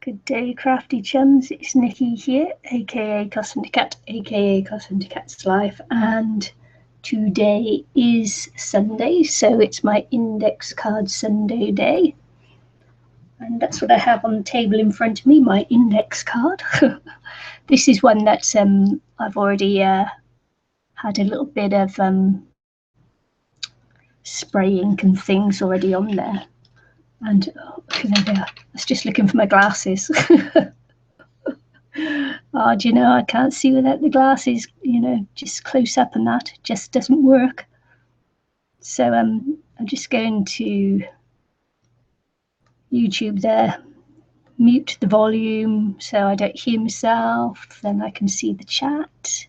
Good day, crafty chums. It's Nikki here, aka Cosmic Cat, aka Cosmic Cat's Life, and today is Sunday, so it's my index card Sunday day, and that's what I have on the table in front of me, my index card. This is one that's I've already had a little bit of spraying and things already on there. And oh, there they are. I was just looking for my glasses. Oh, do you know, I can't see without the glasses, you know, just close up and that just doesn't work. So I'm just going to YouTube there, mute the volume so I don't hear myself, then I can see the chat.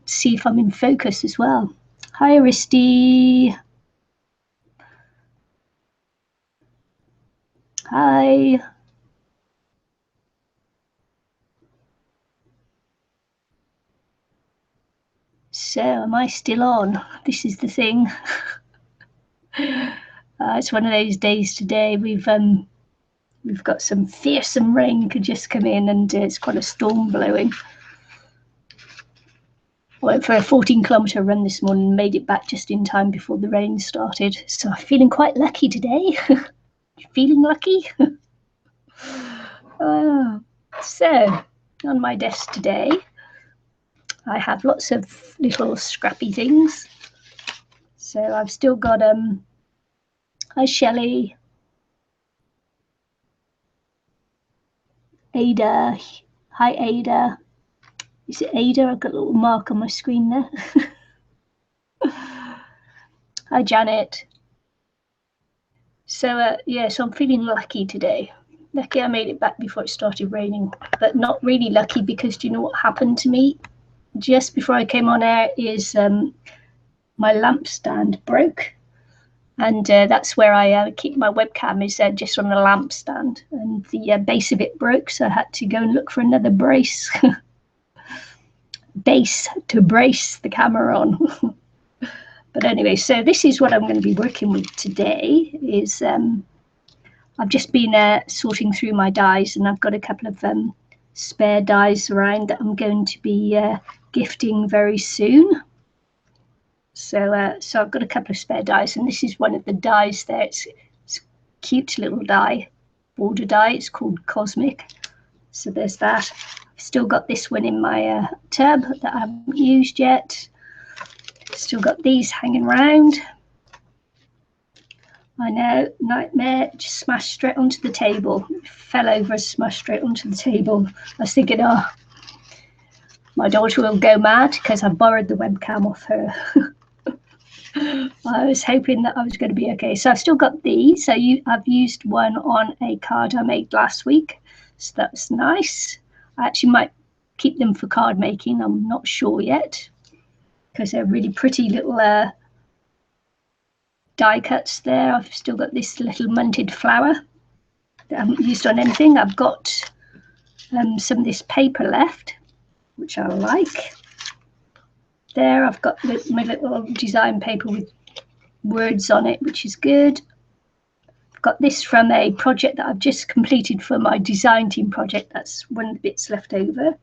See if I'm in focus as well. Hi, Aristi. Hi. So, am I still on? This is the thing. It's one of those days today. We've got some fearsome rain could just come in, and it's quite a storm blowing. I went for a 14-kilometre run this morning, made it back just in time before the rain started. So I'm feeling quite lucky today. Feeling lucky? So, on my desk today, I have lots of little scrappy things. So I've still got hi Shelley, Ada, hi Ada. Is it Ada? I've got a little mark on my screen there. Hi Janet. So yeah, so I'm feeling lucky today. Lucky I made it back before it started raining, but not really lucky because do you know what happened to me? Just before I came on air is my lamp stand broke, and that's where I keep my webcam, is just on a lamp stand, and the base of it broke, so I had to go and look for another brace. Base to brace the camera on. But anyway, so this is what I'm going to be working with today. Is I've just been sorting through my dies, and I've got a couple of spare dies around that I'm going to be gifting very soon. So so I've got a couple of spare dies, and this is one of the dies there. It's a cute little die, border die. It's called Cosmic. So there's that. I've still got this one in my tub that I haven't used yet. Still got these hanging around. I know, nightmare, just smashed straight onto the table. Fell over, smashed straight onto the table. I was thinking, oh, my daughter will go mad because I borrowed the webcam off her. I was hoping that I was going to be okay. So I've still got these. So I've used one on a card I made last week. So that's nice. I actually might keep them for card making. I'm not sure yet because they're really pretty little die cuts there. I've still got this little munted flower that I haven't used on anything. I've got some of this paper left, which I like. There, I've got my little design paper with words on it, which is good. I've got this from a project that I've just completed for my design team project. That's one of the bits left over.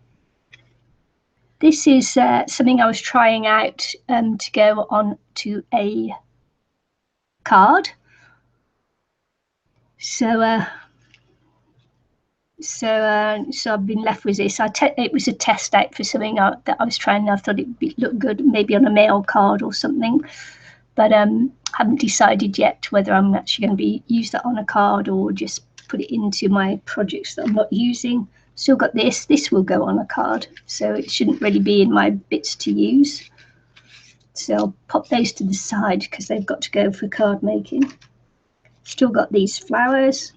This is something I was trying out to go on to a card. So I've been left with this. It was a test out for something that I was trying. I thought it'd look good, maybe on a mail card or something, but haven't decided yet whether I'm actually going to use that on a card or just put it into my projects that I'm not using. Still got this. This will go on a card, so it shouldn't really be in my bits to use. So I'll pop those to the side because they've got to go for card making. Still got these flowers.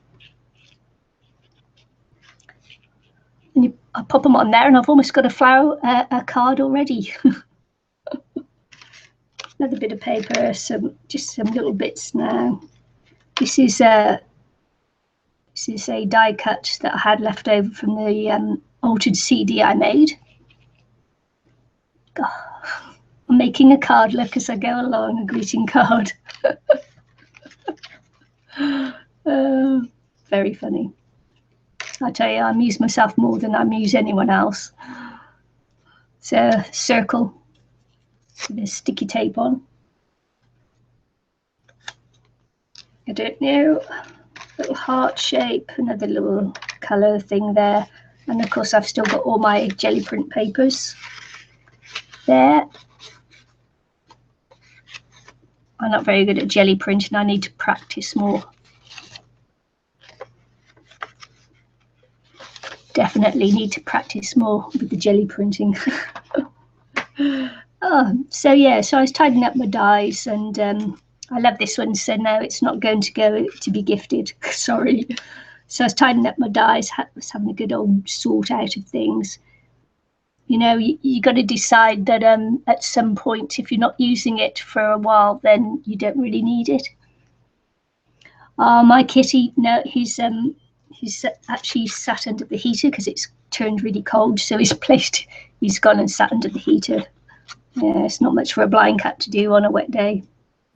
And I pop them on there, and I've almost got a card already. Another bit of paper, just some little bits now. This is a die cut that I had left over from the altered CD I made. Oh, I'm making a card look as I go along, a greeting card. Very funny. I tell you, I amuse myself more than I amuse anyone else. So circle with this sticky tape on. I don't know, little heart shape, another little colour thing there. And of course I've still got all my jelly print papers there. I'm not very good at jelly printing, I need to practice more. Definitely need to practice more with the jelly printing. So yeah, so I was tidying up my dies, and I love this one, so no, it's not going to go to be gifted. Sorry. So I was tidying up my dies, was having a good old sort out of things. You know, you got to decide that at some point, if you're not using it for a while, then you don't really need it. My kitty, no, he's actually sat under the heater because it's turned really cold, so he's gone and sat under the heater. Yeah, it's not much for a blind cat to do on a wet day.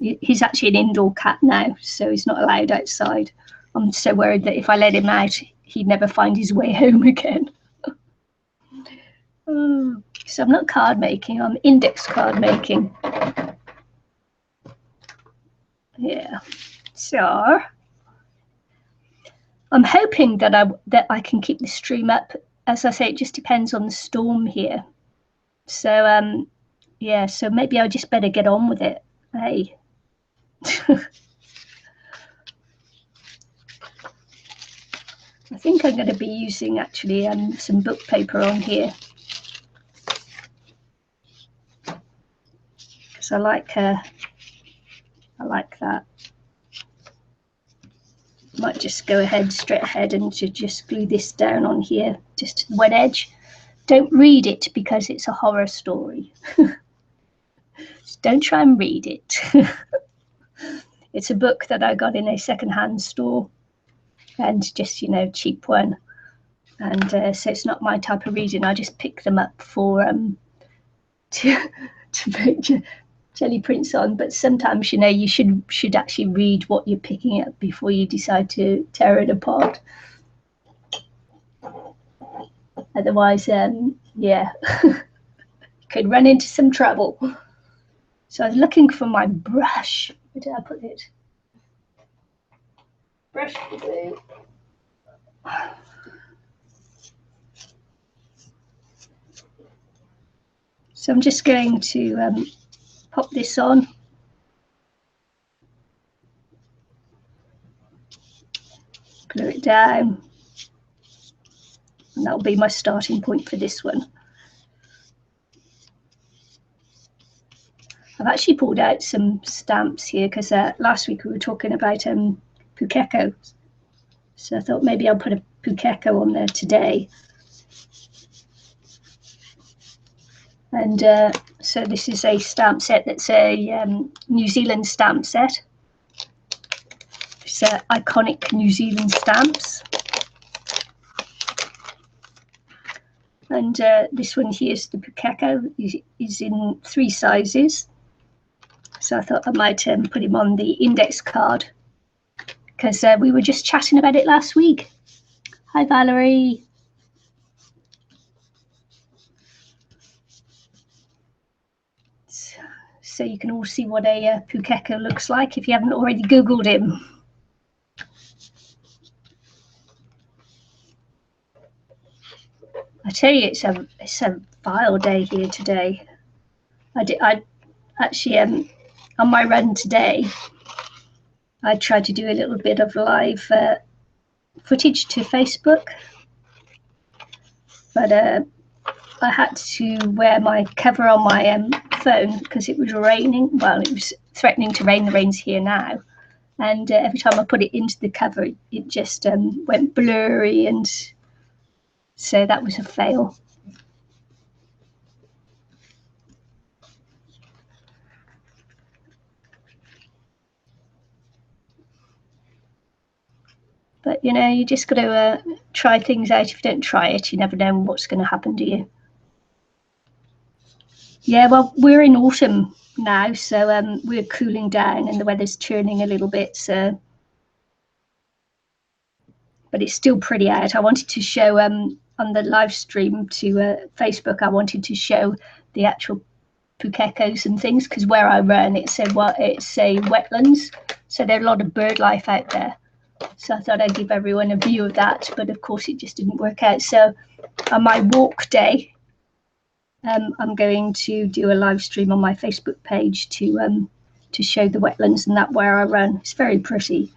He's actually an indoor cat now, so he's not allowed outside. I'm so worried that if I let him out, he'd never find his way home again. So I'm not card making, I'm index card making. Yeah, so I'm hoping that I can keep the stream up. As I say, it just depends on the storm here. So yeah, so maybe I just better get on with it. Hey. I think I'm going to be using actually some book paper on here, because I like that. Might just go straight ahead and just glue this down on here, just to the wet edge. Don't read it because it's a horror story. Don't try and read it. It's a book that I got in a second-hand store, and just, you know, cheap one. And so it's not my type of reading. I just pick them up for to put jelly prints on. But sometimes, you know, you should actually read what you're picking up before you decide to tear it apart. Otherwise, yeah, could run into some trouble. So I was looking for my brush. Where did I put it? Brush glue. So I'm just going to pop this on. Glue it down. And that'll be my starting point for this one. I've actually pulled out some stamps here because last week we were talking about Pukeko. So I thought maybe I'll put a Pukeko on there today. And so this is a stamp set that's a New Zealand stamp set. It's iconic New Zealand stamps. And this one here is the Pukeko, is in 3 sizes. So I thought I might put him on the index card, because we were just chatting about it last week. Hi, Valerie. So you can all see what a Pukeko looks like if you haven't already Googled him. I tell you, it's a vile day here today. I actually on my run today, I tried to do a little bit of live footage to Facebook, but I had to wear my cover on my phone because it was raining. Well, it was threatening to rain. The rain's here now, and every time I put it into the cover, it just went blurry, and so that was a fail. But, you know, you just got to try things out. If you don't try it, you never know what's going to happen to you. Yeah, well, we're in autumn now, so we're cooling down and the weather's turning a little bit. So but it's still pretty out. I wanted to show on the live stream to Facebook, I wanted to show the actual pukekos and things, because where I run, it's a wetlands, so there are a lot of bird life out there. So I thought I'd give everyone a view of that, but of course it just didn't work out. So on my walk day, I'm going to do a live stream on my Facebook page to show the wetlands and that where I run. It's very pretty.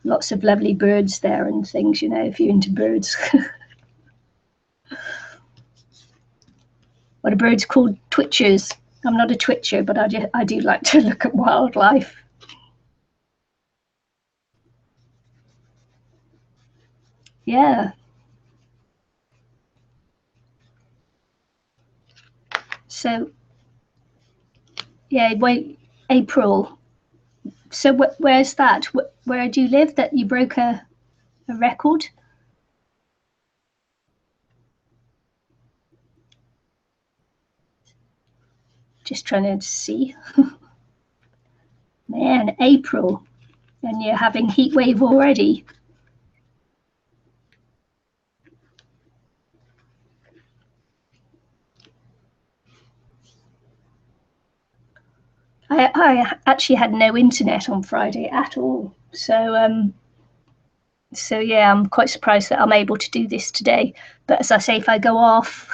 Lots of lovely birds there and things, you know, if you're into birds. What are birds called? Twitchers. I'm not a twitcher, but I do like to look at wildlife. Yeah. So, yeah, wait, April. So where's that? Where do you live that you broke a record? Just trying to see. Man, April, and you're having heat wave already. I actually had no internet on Friday at all. So yeah, I'm quite surprised that I'm able to do this today. But as I say, if I go off,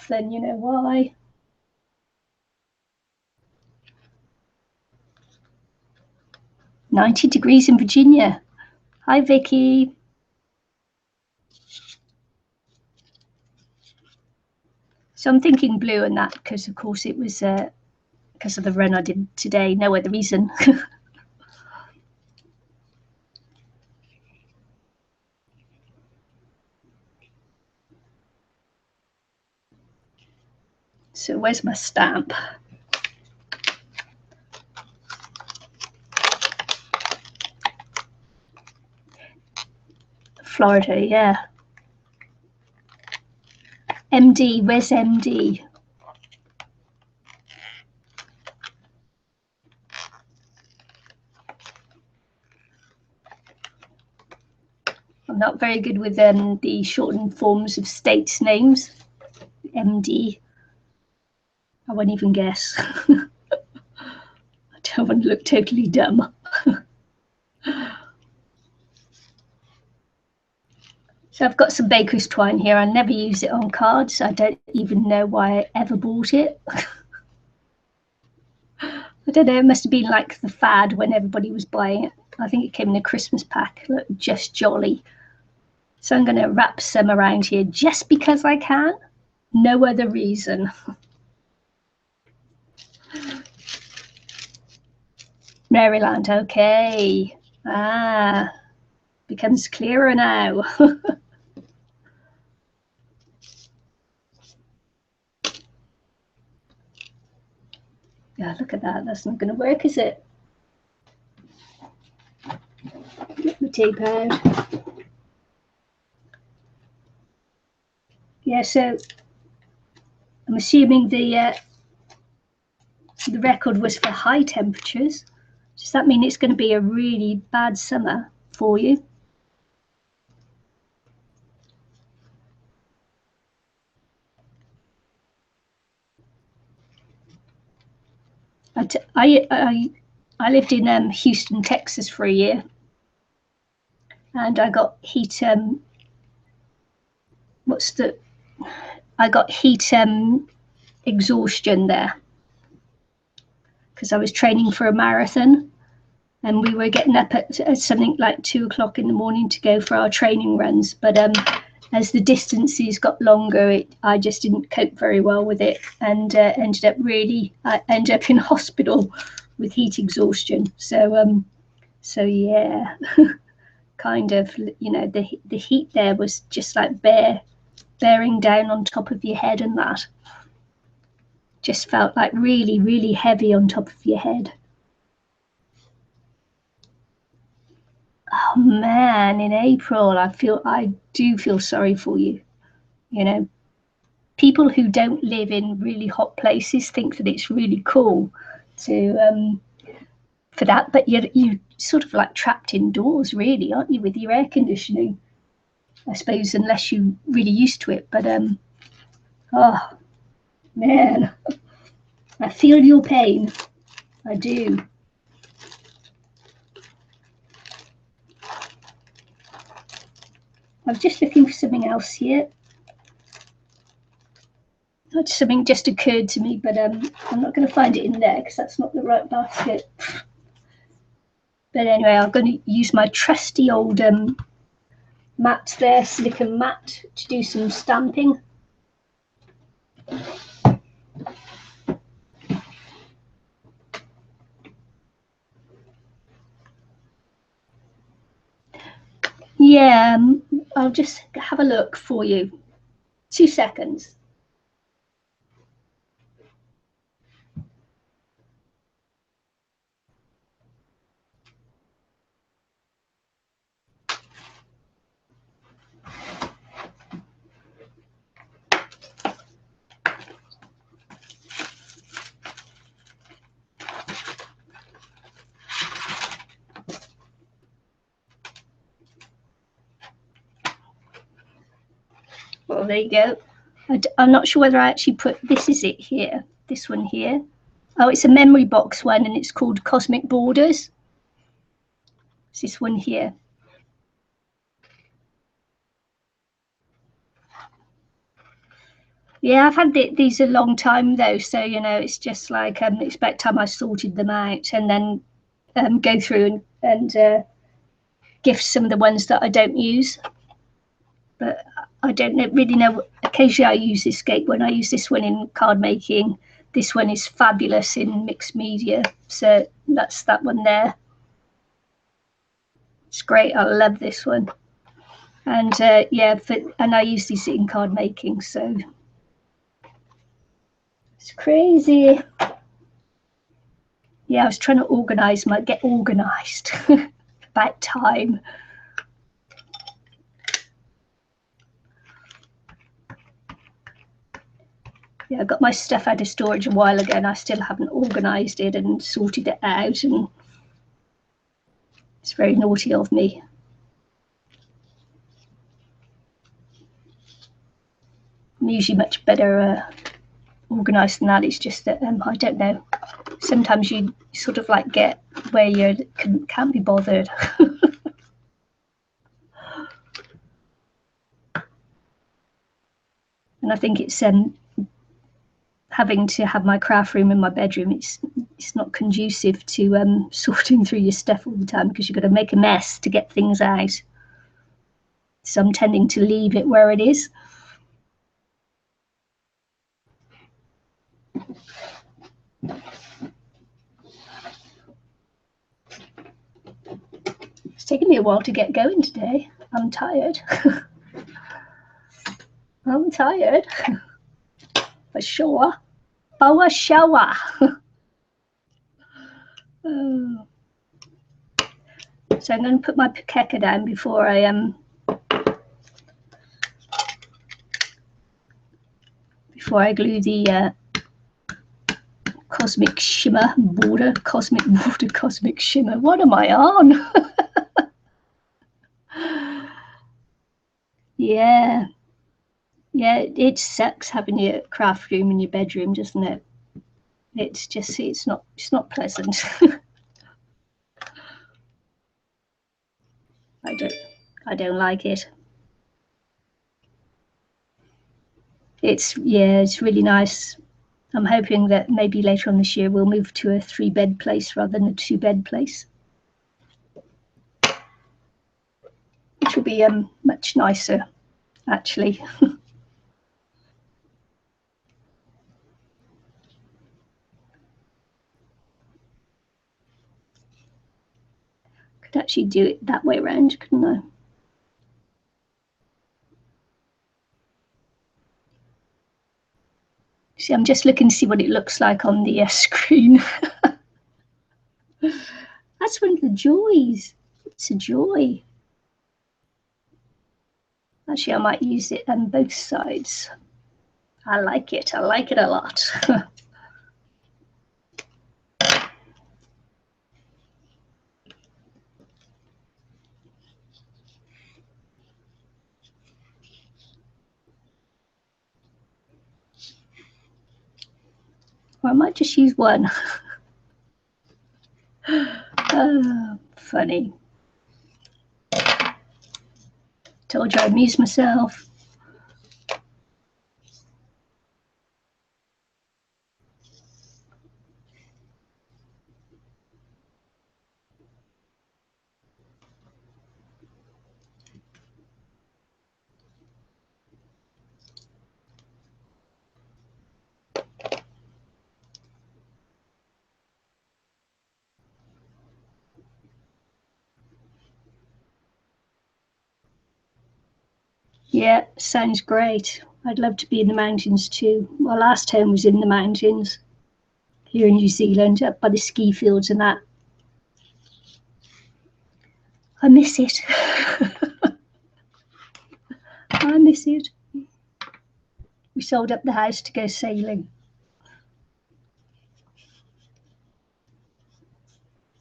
then you know why. "90 degrees in Virginia." Hi, Vicky. So I'm thinking blue and that because, of course, it was because of the run I did today. No other reason. So where's my stamp? Florida, yeah. MD, where's MD? I'm not very good with the shortened forms of states' names. MD. I won't even guess. I don't want to look totally dumb. So I've got some baker's twine here. I never use it on cards. I don't even know why I ever bought it. I don't know, it must have been like the fad when everybody was buying it. I think it came in a Christmas pack. Look, just jolly. So I'm going to wrap some around here just because I can. No other reason. Maryland, okay. Ah, becomes clearer now. Yeah, look at that. That's not going to work, is it? Get the tape out. Yeah, so I'm assuming the record was for high temperatures. Does that mean it's going to be a really bad summer for you? I lived in Houston, Texas for a year, and I got heat. I got heat exhaustion there because I was training for a marathon, and we were getting up at something like 2 o'clock in the morning to go for our training runs. But as the distances got longer, I just didn't cope very well with it, and I ended up in hospital with heat exhaustion. So yeah, kind of, you know, the heat there was just like bearing down on top of your head, and that just felt like really, really heavy on top of your head. Oh man, in April, I do feel sorry for you. You know, people who don't live in really hot places think that it's really cool to for that, but sort of like trapped indoors, really, aren't you, with your air conditioning? I suppose, unless you're really used to it. But oh man, I feel your pain. I do. I was just looking for something else here. Something just occurred to me, but I'm not going to find it in there because that's not the right basket. But anyway, I'm going to use my trusty old mat there, silicone mat, to do some stamping. Yeah, I'll just have a look for you. 2 seconds. Well, there you go. I'm not sure whether I actually put, this is it here, this one here. Oh, it's a memory box one, and it's called Cosmic Borders. It's this one here. Yeah, I've had these a long time though, so you know, it's just like expect time I sorted them out, and then go through and gift some of the ones that I don't use. But I don't really know. Occasionally I use this scape when I use this one in card making. This one is fabulous in mixed media, so that's that one there. It's great. I love this one. And yeah, and I use these in card making, so it's crazy. Yeah, I was trying to get organized. About time. Yeah, I got my stuff out of storage a while ago, and I still haven't organized it and sorted it out, and it's very naughty of me. I'm usually much better organized than that. It's just that I don't know. Sometimes you sort of like get where you can't be bothered. And I think it's having to have my craft room in my bedroom. It's not conducive to sorting through your stuff all the time, because you've got to make a mess to get things out. So I'm tending to leave it where it is. It's taken me a while to get going today. I'm tired. I'm tired. For sure. For sure. Oh. So I'm going to put my Pakeka down before I glue the Cosmic Shimmer border. Cosmic border, Cosmic Shimmer. What am I on? Yeah. Yeah, it sucks having your craft room in your bedroom, doesn't it? It's just, it's not pleasant. I don't like it. It's really nice. I'm hoping that maybe later on this year we'll move to a 3-bed place rather than a 2-bed place, which will be much nicer, actually. Could actually do it that way around, couldn't I? See, I'm just looking to see what it looks like on the screen. That's one of the joys. It's a joy. Actually, I might use it on both sides. I like it. I like it a lot. Or I might just use one. Funny. Told you I amuse myself. Yeah, sounds great. I'd love to be in the mountains too. My last home was in the mountains here in New Zealand, up by the ski fields and that. I miss it. I miss it. We sold up the house to go sailing.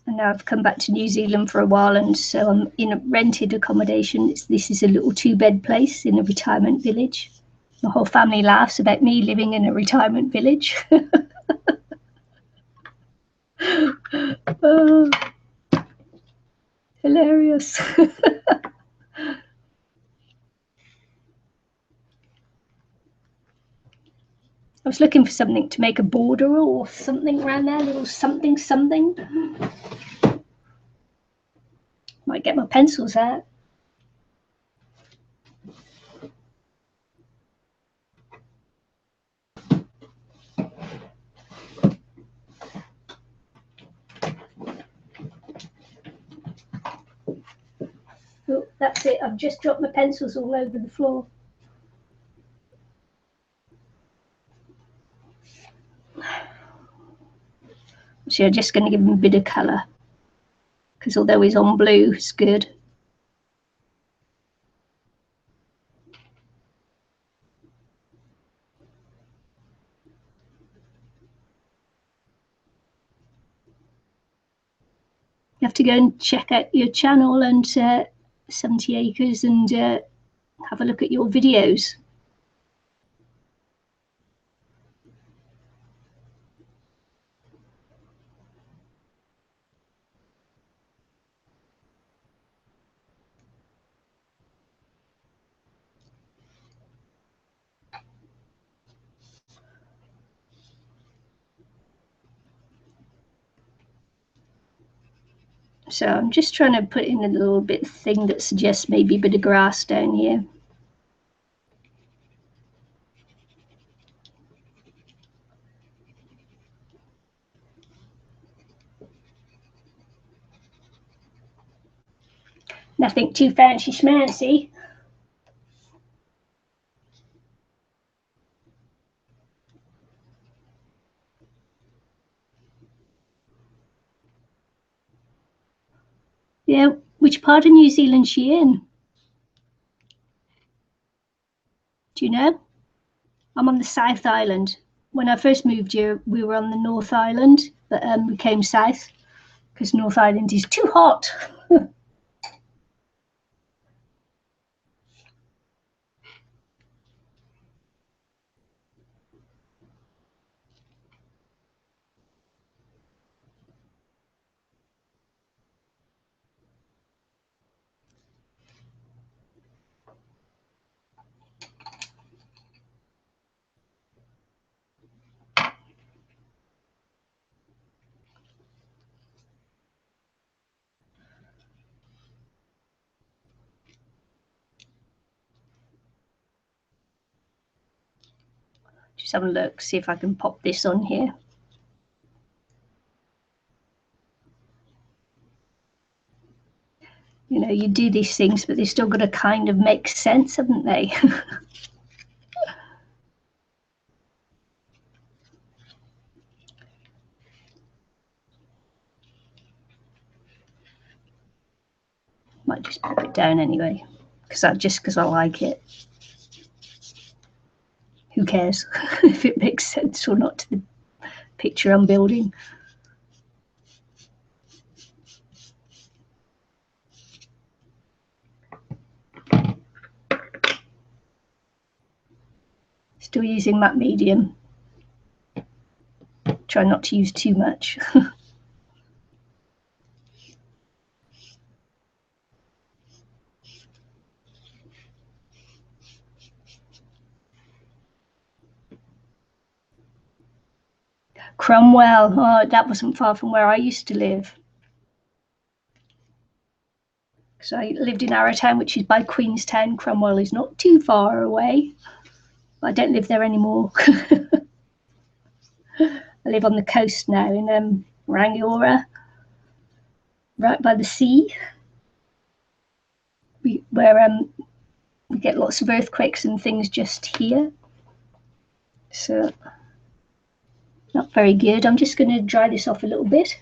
And now I've come back to New Zealand for a while, and so I'm in a rented accommodation. This is a little 2-bed place in a retirement village. The whole family laughs about me living in a retirement village. Oh, hilarious. I was looking for something to make a border or something around there, a little something. Might get my pencils out. Oh, that's it. I've just dropped my pencils all over the floor. So I'm just going to give him a bit of colour, because although he's on blue, it's good. You have to go and check out your channel and 70 Acres and have a look at your videos. So I'm just trying to put in a little bit thing that suggests maybe a bit of grass down here. Nothing too fancy schmancy. Yeah, which part of New Zealand is she in? Do you know? I'm on the South Island. When I first moved here, we were on the North Island, but we came south because North Island is too hot. Just have a look, see if I can pop this on here. You know, you do these things, but they've still got to kind of make sense, haven't they? Might just pop it down anyway, because I like it. Who cares if it makes sense or not to the picture I'm building? Still using matte medium. try not to use too much. Cromwell, oh, that wasn't far from where I used to live. So I lived in Arrowtown, which is by Queenstown. Cromwell is not too far away. I don't live there anymore. I live on the coast now in Rangiora, right by the sea, where we get lots of earthquakes and things just here. So not very good. I'm just going to dry this off a little bit.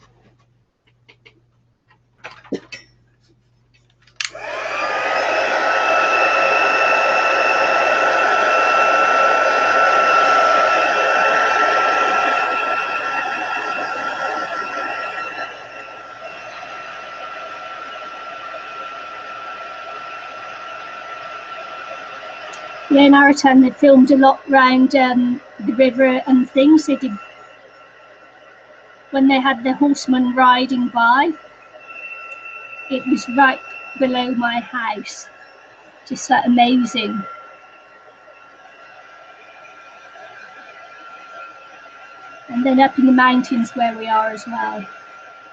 Yeah, in Arrowtown they filmed a lot around the river and things. They did when they had the horsemen riding by. It was right below my house. Just like amazing. And then up in the mountains where we are as well.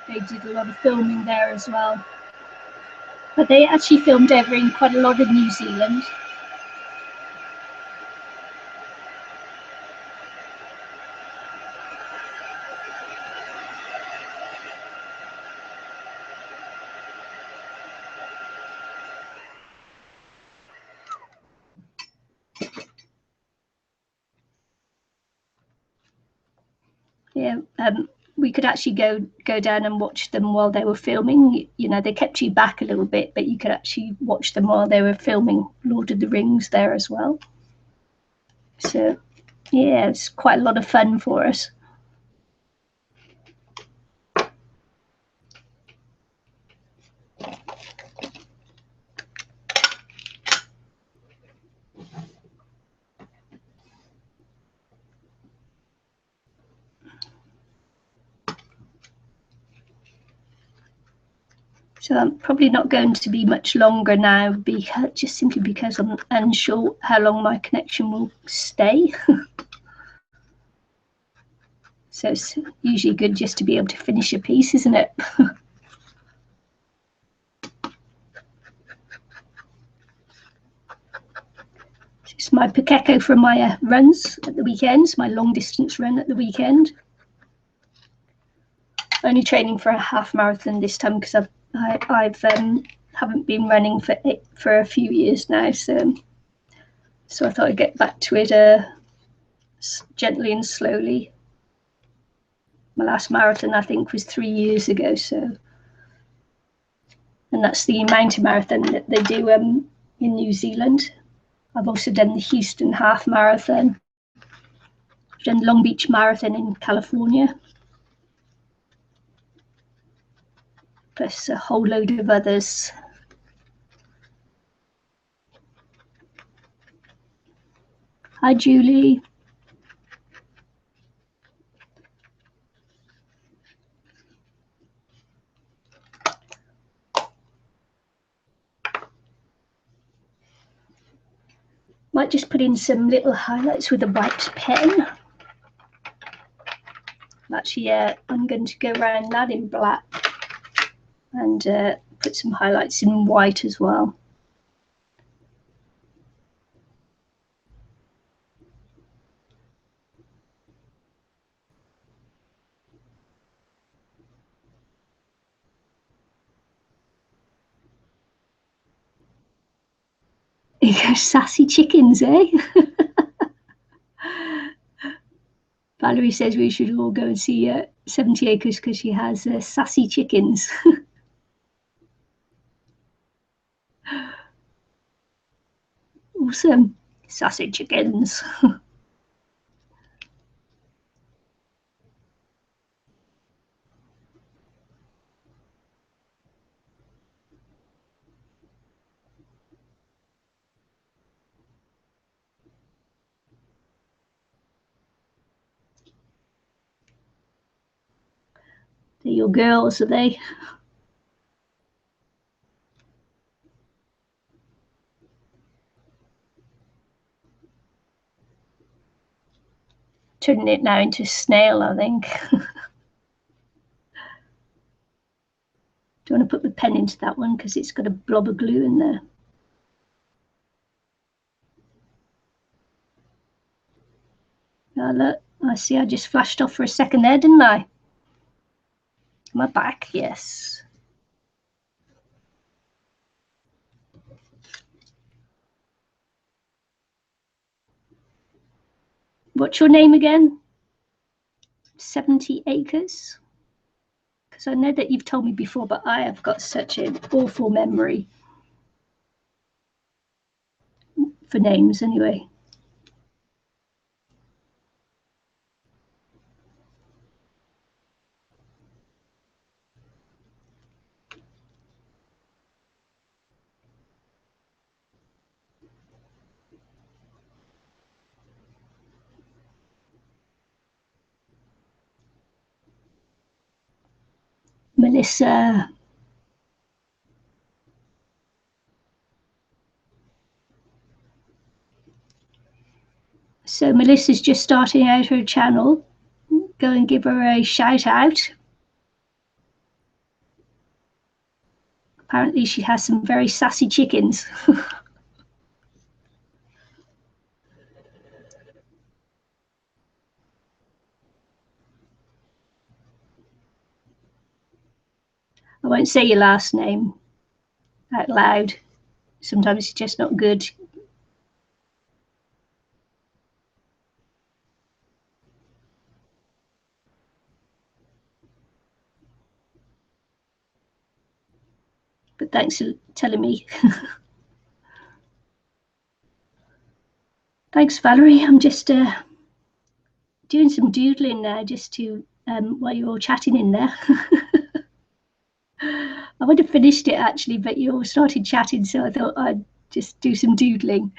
They did a lot of filming there as well. But they actually filmed over in quite a lot of New Zealand. Yeah, we could actually go down and watch them while they were filming. You know, they kept you back a little bit, but you could actually watch them while they were filming Lord of the Rings there as well. So, yeah, it's quite a lot of fun for us. So I'm probably not going to be much longer now, because just simply because I'm unsure how long my connection will stay. So it's usually good just to be able to finish a piece, isn't it? It's my Pukeko from my runs at the weekends, my long distance run at the weekend. Only training for a half marathon this time because I haven't been running for a few years now, so I thought I'd get back to it gently and slowly. My last marathon, I think, was 3 years ago, so, and that's the mountain marathon that they do in New Zealand. I've also done the Houston half marathon. I've done Long Beach Marathon in California, plus a whole load of others. Hi, Julie. Might just put in some little highlights with a white pen. Actually, I'm going to go around that in black and put some highlights in white as well. You go sassy chickens, eh? Valerie says we should all go and see 70 Acres because she has sassy chickens. Awesome. Sassy chickens. They're your girls, are they? Turning it now into a snail, I think. Do you want to put the pen into that one because it's got a blob of glue in there? Oh, look, I see I just flashed off for a second there, didn't I? Am I back? Yes. What's your name again? 70 Acres? Because I know that you've told me before, but I have got such an awful memory for names anyway. Melissa. So Melissa's just starting out her channel. Go and give her a shout out. Apparently she has some very sassy chickens. I won't say your last name out loud. Sometimes it's just not good. But thanks for telling me. Thanks, Valerie. I'm just doing some doodling now just to while you're all chatting in there. I would have finished it actually, but you all started chatting, so I thought I'd just do some doodling.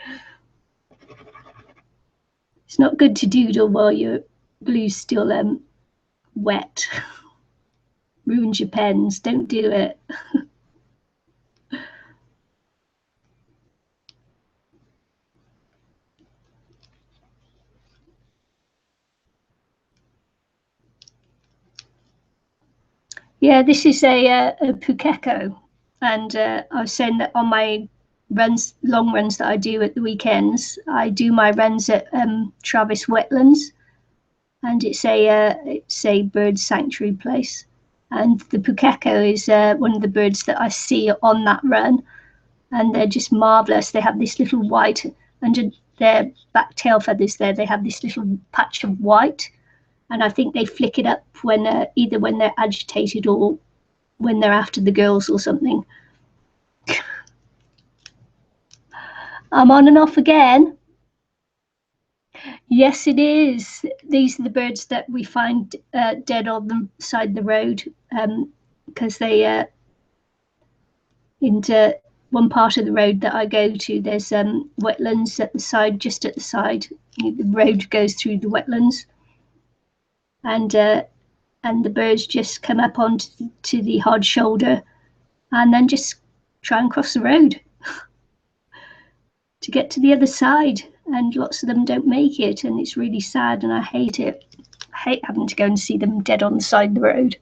It's not good to doodle while your glue's still wet. Ruins your pens. Don't do it. Yeah, this is a Pukeko, and I was saying that on my runs, long runs that I do at the weekends, I do my runs at Travis Wetlands, and it's a bird sanctuary place. And the Pukeko is one of the birds that I see on that run, and they're just marvelous. They have this little white under their back tail feathers. There, they have this little patch of white, and I think they flick it up when either when they're agitated or when they're after the girls or something. I'm on and off again. Yes, it is. These are the birds that we find dead on the side of the road because they into one part of the road that I go to. There's wetlands at the side, just at the side. The road goes through the wetlands, and the birds just come up onto the hard shoulder, and then just try and cross the road to get to the other side. And lots of them don't make it, and it's really sad, and I hate it. I hate having to go and see them dead on the side of the road.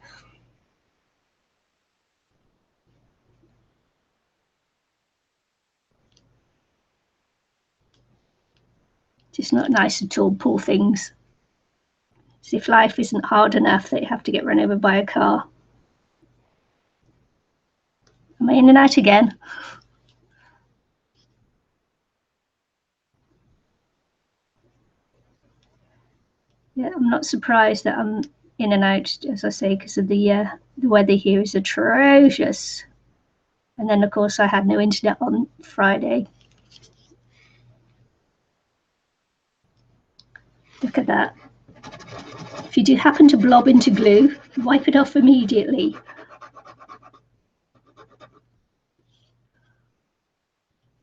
Just not nice at all, poor things. As if life isn't hard enough, they have to get run over by a car. Am I in and out again? Yeah, I'm not surprised that I'm in and out, as I say, because of the weather here is atrocious. And then, of course, I had no internet on Friday. Look at that. If you do happen to blob into glue, wipe it off immediately.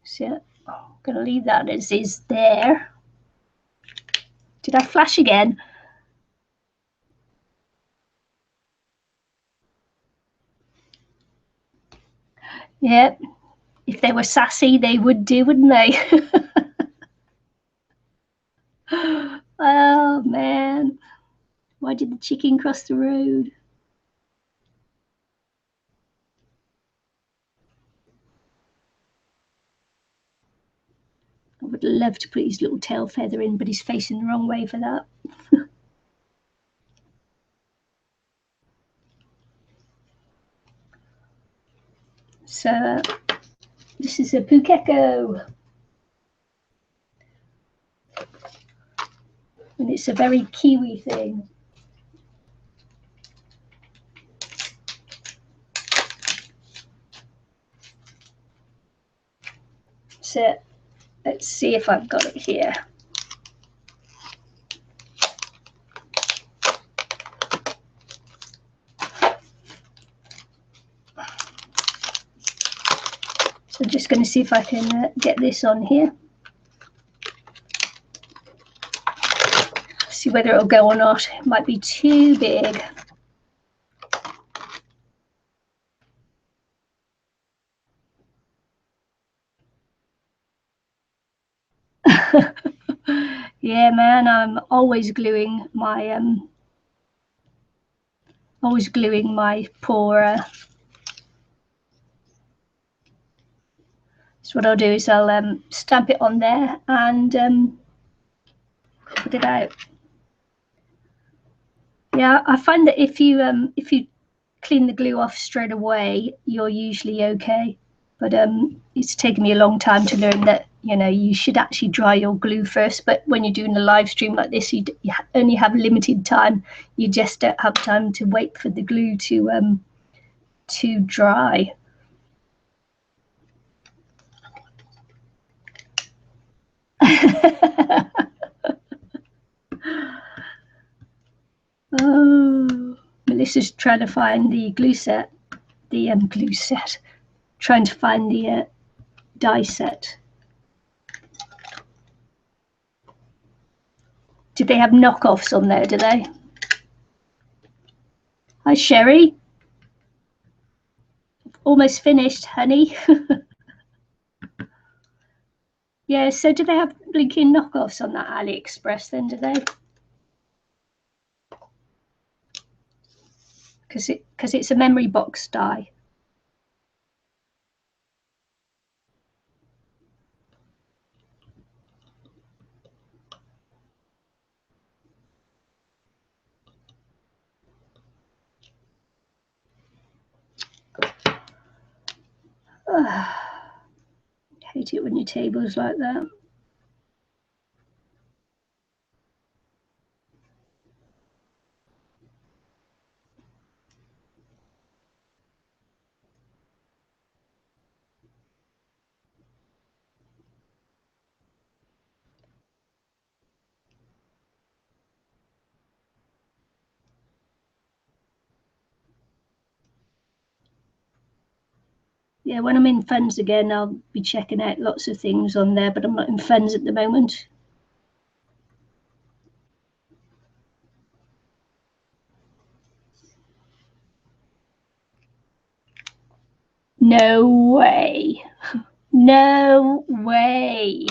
So I'm going to leave that as is there. Did I flash again? Yeah, if they were sassy, they would do, wouldn't they? Oh man, why did the chicken cross the road? I would love to put his little tail feather in, but he's facing the wrong way for that. So this is a Pukeko, and it's a very Kiwi thing. So let's see if I've got it here. So I'm just going to see if I can get this on here. See whether it'll go or not. It might be too big. Yeah, man, I'm always gluing my poor. So what I'll do is I'll stamp it on there and put it out. Yeah, I find that if you clean the glue off straight away, you're usually okay. But it's taken me a long time to learn that, you know, you should actually dry your glue first. But when you're doing a live stream like this, you only have limited time. You just don't have time to wait for the glue to dry. Oh, Melissa's trying to find the glue set, the glue set, trying to find the die set. Do they have knockoffs on there, do they? Hi, Sherry. Almost finished, honey. Yeah, so do they have blinking knockoffs on that AliExpress then, do they? Because it's a memory box die. Hate it when your table's like that. Yeah, when I'm in funds again, I'll be checking out lots of things on there, but I'm not in funds at the moment. No way. No way.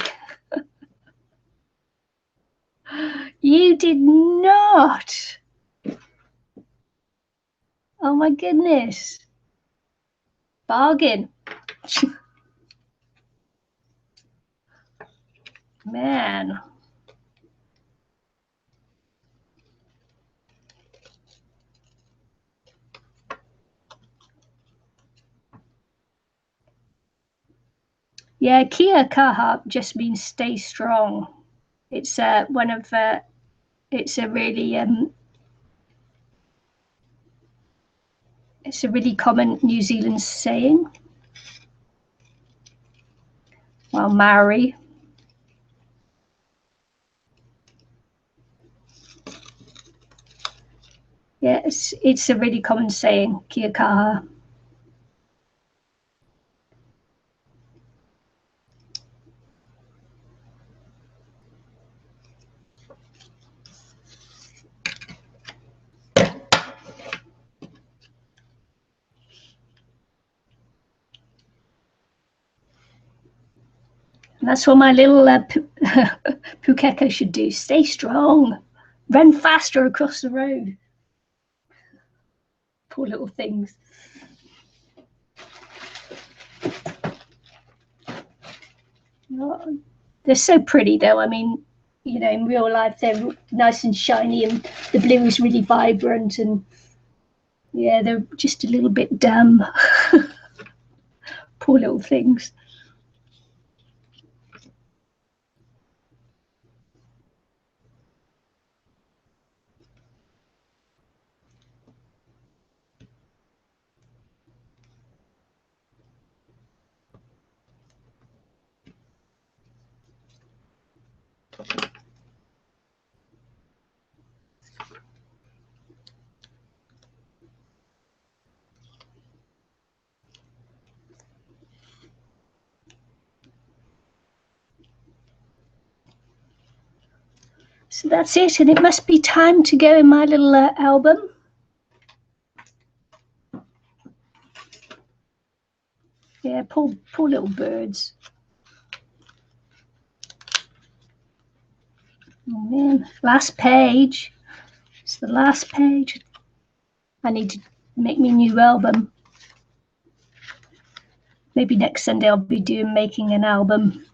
You did not. Oh my goodness. Bargain. Man. Yeah, Kia Kaha just means stay strong. It's one of it's a really common New Zealand saying. Well, Maori. Yeah, it's a really common saying, Kia kaha. That's what my little Pukeko should do. Stay strong. Run faster across the road. Poor little things. Oh, they're so pretty though. I mean, you know, in real life they're nice and shiny and the blue is really vibrant, and yeah, they're just a little bit dumb. Poor little things. So that's it, and it must be time to go in my little album. Yeah, poor little birds. Oh man, last page. It's the last page. I need to make me a new album. Maybe next Sunday I'll be making an album.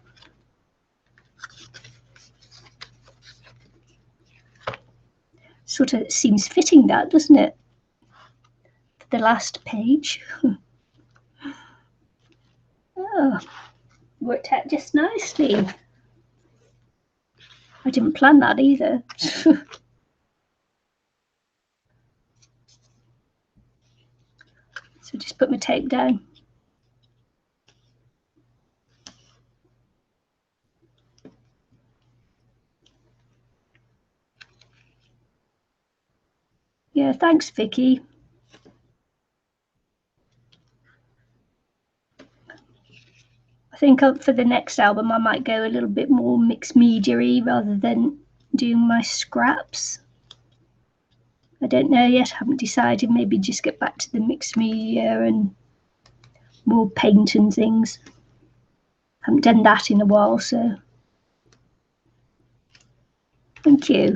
Sort of seems fitting, that, doesn't it? The last page. Oh, worked out just nicely. I didn't plan that either. So just put my tape down. Yeah, thanks, Vicky. I think for the next album I might go a little bit more mixed media-y rather than doing my scraps. I don't know yet, I haven't decided. Maybe just get back to the mixed media and more paint and things. I haven't done that in a while, so thank you.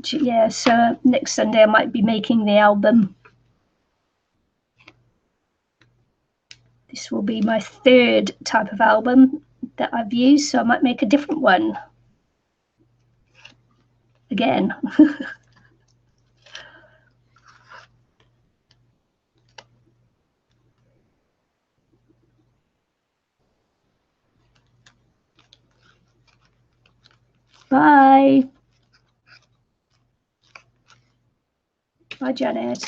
Yeah, so next Sunday I might be making the album. This will be my third type of album that I've used, so I might make a different one again. Bye. Bye, Janet.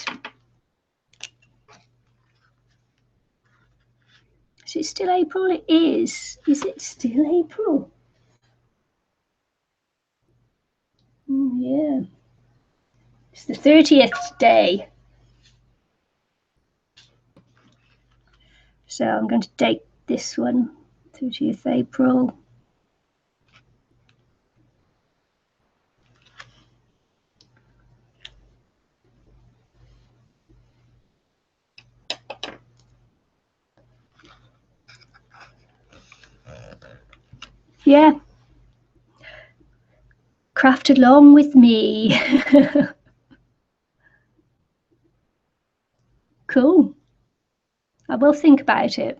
Is it still April? It is. Is it still April? Yeah. It's the 30th day. So I'm going to date this one, 30th April. Yeah. Craft along with me. Cool. I will think about it.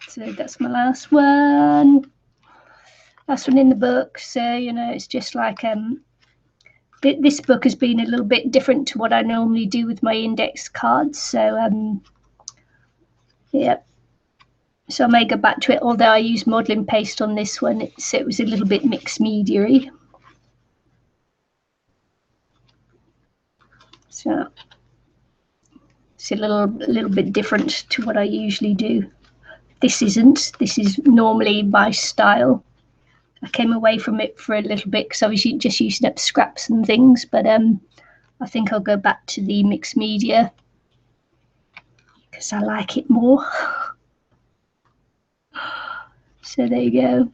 So that's my last one. Last one in the book. So, you know, it's just like this book has been a little bit different to what I normally do with my index cards. So, yeah. So I may go back to it, although I used modelling paste on this one, so it was a little bit mixed media-y. So it's a little bit different to what I usually do. This isn't. This is normally my style. I came away from it for a little bit because I was just using up scraps and things, but I think I'll go back to the mixed media because I like it more. So there you go.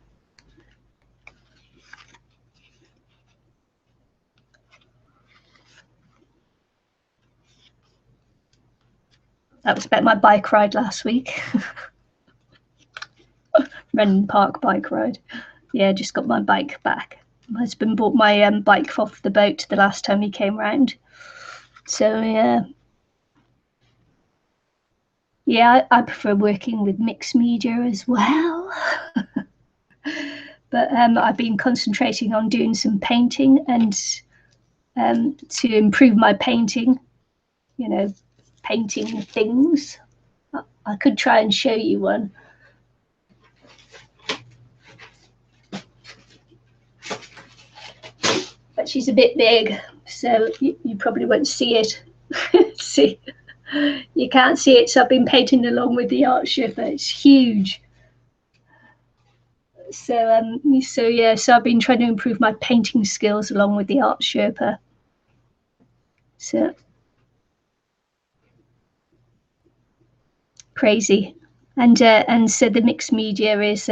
That was about my bike ride last week. Renton Park bike ride. Yeah, just got my bike back. My husband bought my bike off the boat the last time he came round. So yeah. Yeah, I prefer working with mixed media as well. But I've been concentrating on doing some painting and to improve my painting, you know, painting things. I could try and show you one. But she's a bit big, so you probably won't see it. See, you can't see it, so I've been painting along with the art Sherpa. It's huge. So I've been trying to improve my painting skills along with the art Sherpa. So crazy, and so the mixed media is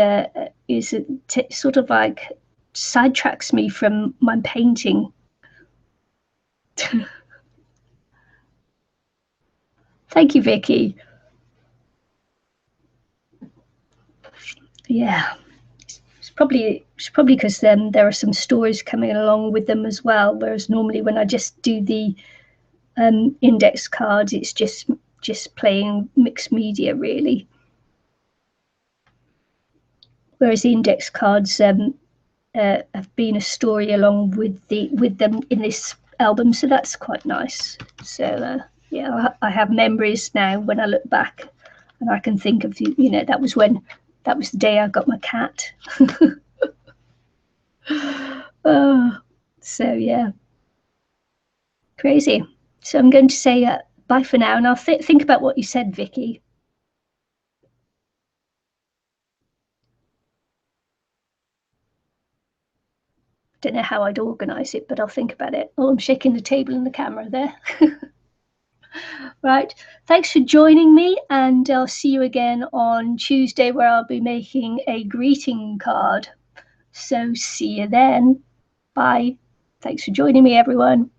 sort of like sidetracks me from my painting. Thank you, Vicky. Yeah, it's probably because there are some stories coming along with them as well. Whereas normally when I just do the index cards, it's just playing mixed media really. Whereas the index cards have been a story along with them in this album, so that's quite nice. So yeah, I have memories now when I look back, and I can think of that was the day I got my cat. So yeah, crazy. So I'm going to say bye for now, and I'll think about what you said, Vicky. Don't know how I'd organise it, but I'll think about it. Oh, I'm shaking the table and the camera there. Right, thanks for joining me, and I'll see you again on Tuesday, where I'll be making a greeting card. So see you then. Bye. Thanks for joining me, everyone.